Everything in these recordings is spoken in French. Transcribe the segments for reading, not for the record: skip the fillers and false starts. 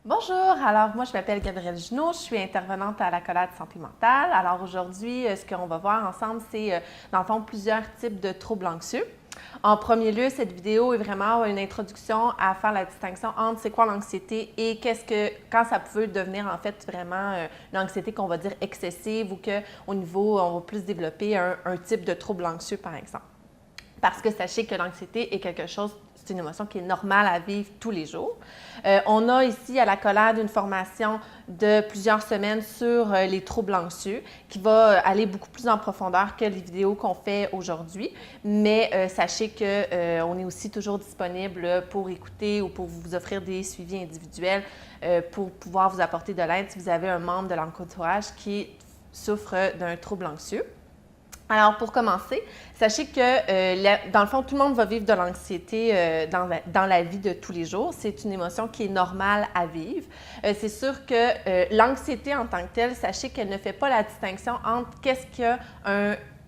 Bonjour, alors moi je m'appelle Gabrielle Junot, je suis intervenante à l'Accolade Santé Mentale. Alors aujourd'hui, ce qu'on va voir ensemble, c'est dans le fond plusieurs types de troubles anxieux. En premier lieu, cette vidéo est vraiment une introduction à faire la distinction entre c'est quoi l'anxiété et quand ça peut devenir en fait vraiment une anxiété qu'on va dire excessive ou qu'au niveau, on va plus développer un type de trouble anxieux par exemple. Parce que sachez que l'anxiété est quelque chose, c'est une émotion qui est normale à vivre tous les jours. On a ici à l'Accolade une formation de plusieurs semaines sur les troubles anxieux qui va aller beaucoup plus en profondeur que les vidéos qu'on fait aujourd'hui. Mais sachez qu'on est aussi toujours disponible pour écouter ou pour vous offrir des suivis individuels pour pouvoir vous apporter de l'aide si vous avez un membre de l'entourage qui souffre d'un trouble anxieux. Alors, pour commencer, sachez que, dans le fond, tout le monde va vivre de l'anxiété dans la vie de tous les jours. C'est une émotion qui est normale à vivre. C'est sûr que l'anxiété en tant que telle, sachez qu'elle ne fait pas la distinction entre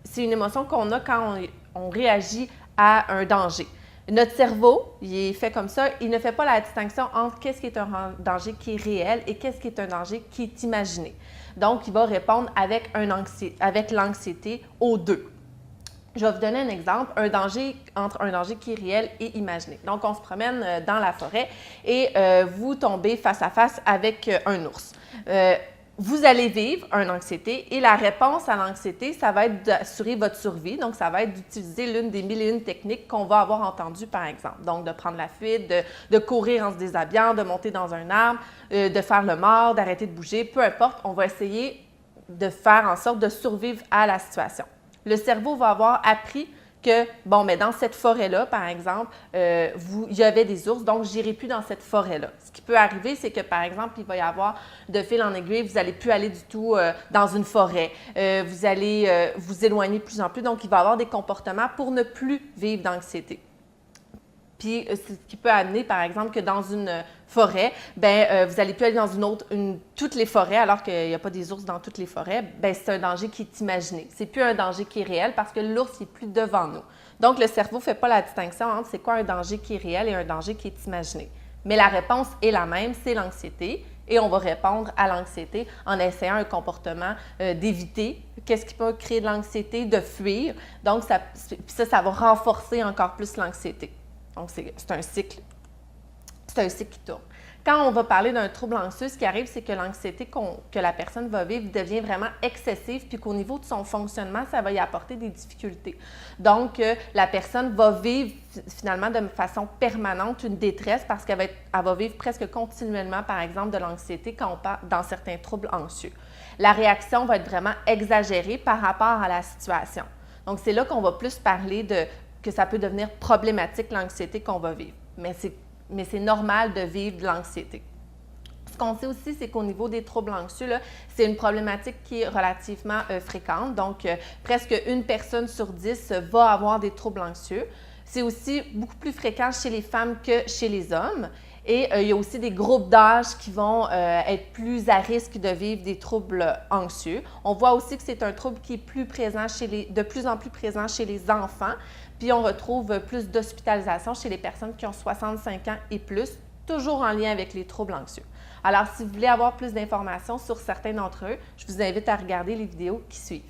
c'est une émotion qu'on a quand on réagit à un danger. Notre cerveau, il est fait comme ça, il ne fait pas la distinction entre qu'est-ce qui est un danger qui est réel et qu'est-ce qui est un danger qui est imaginé. Donc, il va répondre avec l'anxiété aux deux. Je vais vous donner un exemple, entre un danger qui est réel et imaginé. Donc, on se promène dans la forêt et vous tombez face à face avec un ours. Vous allez vivre une anxiété et la réponse à l'anxiété, ça va être d'assurer votre survie. Donc, ça va être d'utiliser l'une des 1001 techniques qu'on va avoir entendues, par exemple. Donc, de prendre la fuite, de courir en se déshabillant, de monter dans un arbre, de faire le mort, d'arrêter de bouger. Peu importe, on va essayer de faire en sorte de survivre à la situation. Le cerveau va avoir appris que, bon, mais dans cette forêt-là, par exemple, il y avait des ours, donc je n'irai plus dans cette forêt-là. Ce qui peut arriver, c'est que, par exemple, il va y avoir de fil en aiguille, vous n'allez plus aller du tout dans une forêt. Vous allez vous éloigner de plus en plus, donc il va y avoir des comportements pour ne plus vivre d'anxiété. Puis, ce qui peut amener, par exemple, que dans une forêt, vous n'allez plus aller dans toutes les forêts, alors qu'il n'y a pas des ours dans toutes les forêts, c'est un danger qui est imaginé. C'est plus un danger qui est réel parce que l'ours n'est plus devant nous. Donc, le cerveau ne fait pas la distinction entre c'est quoi un danger qui est réel et un danger qui est imaginé. Mais la réponse est la même, c'est l'anxiété. Et on va répondre à l'anxiété en essayant un comportement d'éviter. Qu'est-ce qui peut créer de l'anxiété? De fuir. Donc, ça va renforcer encore plus l'anxiété. Donc, c'est un cycle. C'est un cycle qui tourne. Quand on va parler d'un trouble anxieux, ce qui arrive, c'est que l'anxiété que la personne va vivre devient vraiment excessive, puis qu'au niveau de son fonctionnement, ça va y apporter des difficultés. Donc, la personne va vivre finalement de façon permanente une détresse parce qu'elle va vivre presque continuellement, par exemple, de l'anxiété quand on parle dans certains troubles anxieux. La réaction va être vraiment exagérée par rapport à la situation. Donc, c'est là qu'on va plus parler que ça peut devenir problématique, l'anxiété qu'on va vivre. Mais c'est normal de vivre de l'anxiété. Ce qu'on sait aussi, c'est qu'au niveau des troubles anxieux, c'est une problématique qui est relativement fréquente. Donc, presque une personne sur 10 va avoir des troubles anxieux. C'est aussi beaucoup plus fréquent chez les femmes que chez les hommes. Et il y a aussi des groupes d'âge qui vont être plus à risque de vivre des troubles anxieux. On voit aussi que c'est un trouble qui est de plus en plus présent chez les enfants. Puis on retrouve plus d'hospitalisation chez les personnes qui ont 65 ans et plus, toujours en lien avec les troubles anxieux. Alors, si vous voulez avoir plus d'informations sur certains d'entre eux, je vous invite à regarder les vidéos qui suivent.